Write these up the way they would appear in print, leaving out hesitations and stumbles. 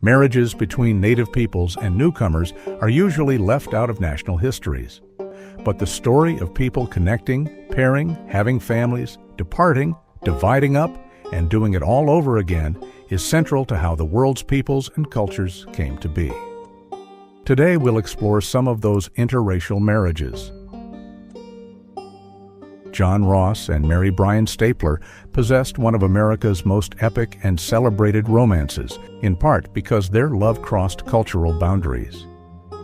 Marriages between native peoples and newcomers are usually left out of national histories. But the story of people connecting, pairing, having families, departing, dividing up, and doing it all over again is central to how the world's peoples and cultures came to be. Today we'll explore some of those interracial marriages. John Ross and Mary Bryan Stapler possessed one of America's most epic and celebrated romances, in part because their love crossed cultural boundaries.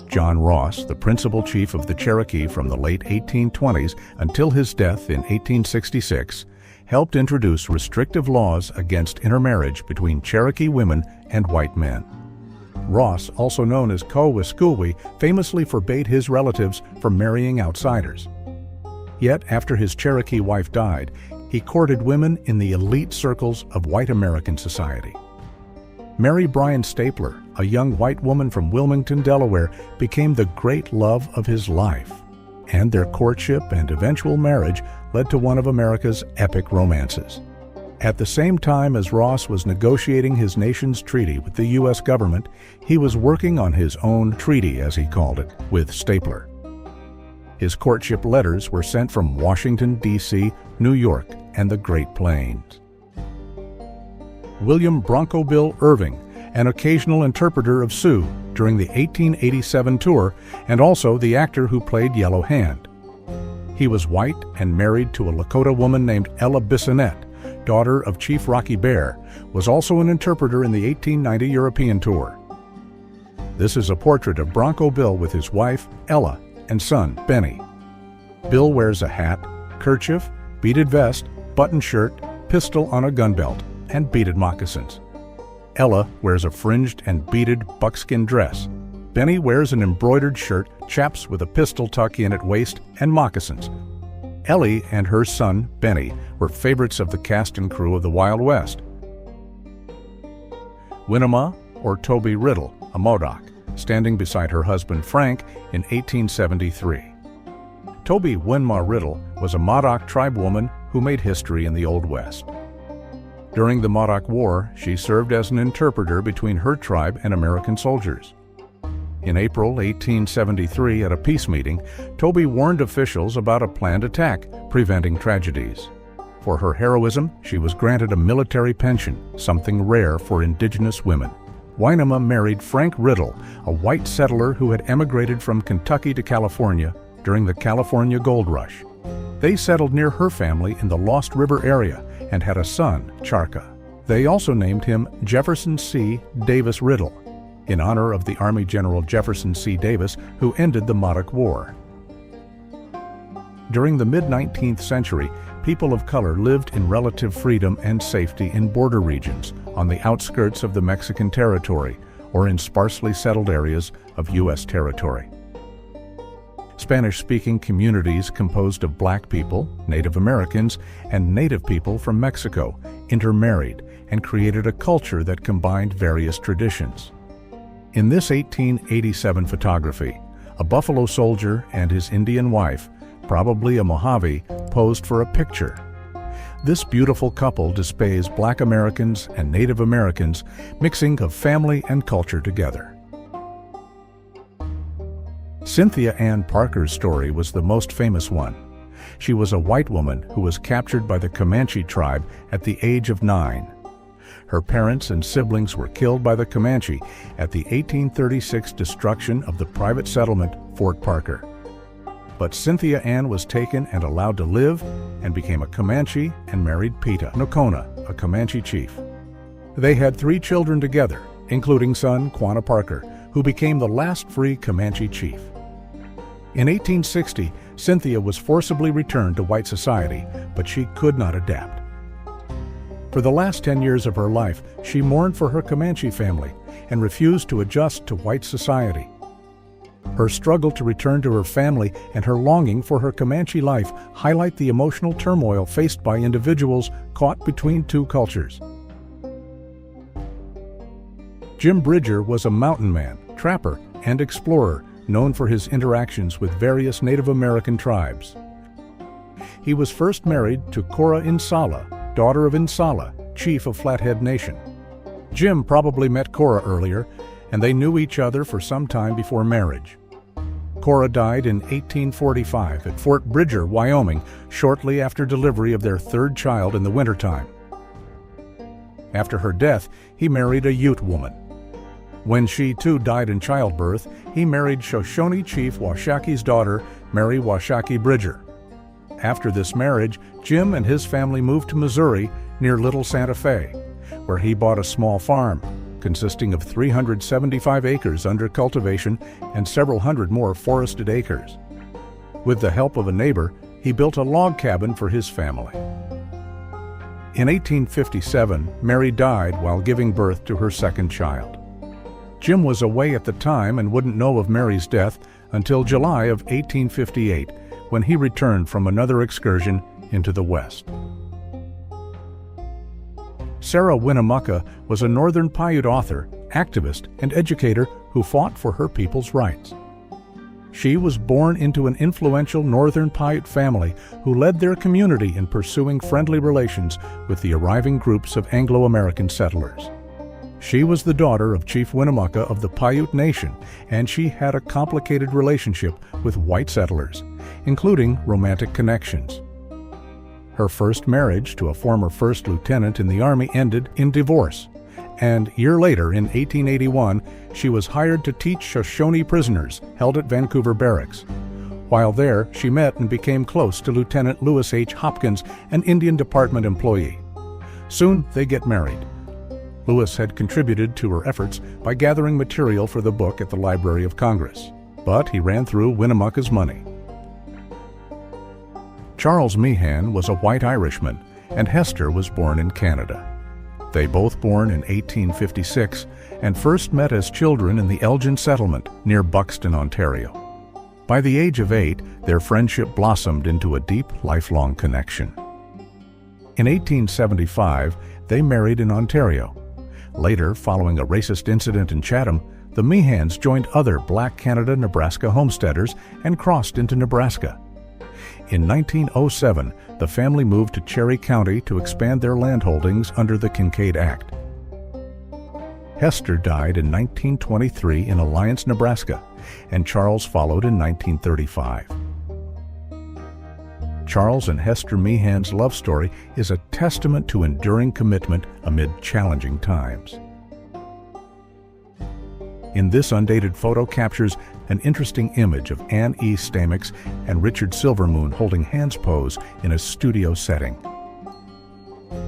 John Ross, the principal chief of the Cherokee from the late 1820s until his death in 1866, helped introduce restrictive laws against intermarriage between Cherokee women and white men. Ross, also known as Ko-Wis-Schoolwe, famously forbade his relatives from marrying outsiders. Yet, after his Cherokee wife died, he courted women in the elite circles of white American society. Mary Bryan Stapler, a young white woman from Wilmington, Delaware, became the great love of his life, and their courtship and eventual marriage led to one of America's epic romances. At the same time as Ross was negotiating his nation's treaty with the U.S. government, he was working on his own treaty, as he called it, with Stapler. His courtship letters were sent from Washington, D.C., New York, and the Great Plains. William Bronco Bill Irving, an occasional interpreter of Sioux during the 1887 tour, and also the actor who played Yellow Hand. He was white and married to a Lakota woman named Ella Bissonette, daughter of Chief Rocky Bear, was also an interpreter in the 1890 European tour. This is a portrait of Bronco Bill with his wife, Ella, and son, Benny. Bill wears a hat, kerchief, beaded vest, button shirt, pistol on a gun belt, and beaded moccasins. Ella wears a fringed and beaded buckskin dress. Benny wears an embroidered shirt, chaps with a pistol tuck in at waist, and moccasins. Ellie and her son, Benny, were favorites of the cast and crew of the Wild West. Winnama, or Toby Riddle, a Modoc, standing beside her husband Frank in 1873. Toby Winma Riddle was a Modoc tribewoman who made history in the Old West. During the Modoc War, she served as an interpreter between her tribe and American soldiers. In April 1873, at a peace meeting, Toby warned officials about a planned attack, preventing tragedies. For her heroism, she was granted a military pension, something rare for indigenous women. Winnama married Frank Riddle, a white settler who had emigrated from Kentucky to California during the California Gold Rush. They settled near her family in the Lost River area and had a son, Charka. They also named him Jefferson C. Davis Riddle, in honor of the Army General Jefferson C. Davis, who ended the Modoc War. During the mid-19th century, people of color lived in relative freedom and safety in border regions, on the outskirts of the Mexican territory, or in sparsely settled areas of U.S. territory. Spanish-speaking communities composed of black people, Native Americans, and native people from Mexico intermarried and created a culture that combined various traditions. In this 1887 photography, a buffalo soldier and his Indian wife, probably a Mojave, posed for a picture. This beautiful couple displays Black Americans and Native Americans mixing of family and culture together. Cynthia Ann Parker's story was the most famous one. She was a white woman who was captured by the Comanche tribe at the age of 9. Her parents and siblings were killed by the Comanche at the 1836 destruction of the private settlement Fort Parker. But Cynthia Ann was taken and allowed to live and became a Comanche and married Peta Nocona, a Comanche chief. They had 3 children together, including son Quanah Parker, who became the last free Comanche chief. In 1860, Cynthia was forcibly returned to white society, but she could not adapt. For the last 10 years of her life, she mourned for her Comanche family and refused to adjust to white society. Her struggle to return to her family and her longing for her Comanche life highlight the emotional turmoil faced by individuals caught between 2 cultures. Jim Bridger was a mountain man, trapper, and explorer known for his interactions with various Native American tribes. He was first married to Cora Insala, daughter of Insala, chief of Flathead Nation. Jim probably met Cora earlier, and they knew each other for some time before marriage. Cora died in 1845 at Fort Bridger, Wyoming, shortly after delivery of their third child in the wintertime. After her death, he married a Ute woman. When she too died in childbirth, he married Shoshone Chief Washaki's daughter, Mary Washaki Bridger. After this marriage, Jim and his family moved to Missouri near Little Santa Fe, where he bought a small farm consisting of 375 acres under cultivation and several hundred more forested acres. With the help of a neighbor, he built a log cabin for his family. In 1857, Mary died while giving birth to her second child. Jim was away at the time and wouldn't know of Mary's death until July of 1858, when he returned from another excursion into the West. Sarah Winnamaka was a Northern Paiute author, activist, and educator who fought for her people's rights. She was born into an influential Northern Paiute family who led their community in pursuing friendly relations with the arriving groups of Anglo-American settlers. She was the daughter of Chief Winnamaka of the Paiute Nation, and she had a complicated relationship with white settlers, including romantic connections. Her first marriage to a former first lieutenant in the Army ended in divorce, and a year later, in 1881, she was hired to teach Shoshone prisoners held at Vancouver Barracks. While there, she met and became close to Lieutenant Lewis H. Hopkins, an Indian Department employee. Soon, they get married. Lewis had contributed to her efforts by gathering material for the book at the Library of Congress, but he ran through Winnamaka's money. Charles Meehan was a white Irishman, and Hester was born in Canada. They both born in 1856 and first met as children in the Elgin settlement near Buxton, Ontario. By the age of 8, their friendship blossomed into a deep, lifelong connection. In 1875, they married in Ontario. Later, following a racist incident in Chatham, the Meehans joined other Black Canada-Nebraska homesteaders and crossed into Nebraska. In 1907, the family moved to Cherry County to expand their landholdings under the Kincaid Act. Hester died in 1923 in Alliance, Nebraska, and Charles followed in 1935. Charles and Hester Meehan's love story is a testament to enduring commitment amid challenging times. In this undated photo captures an interesting image of Anne E. Stamix and Richard Silvermoon holding hands pose in a studio setting.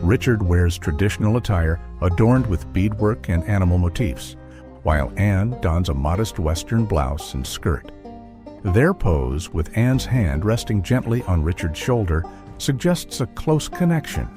Richard wears traditional attire adorned with beadwork and animal motifs, while Anne dons a modest Western blouse and skirt. Their pose, with Anne's hand resting gently on Richard's shoulder, suggests a close connection.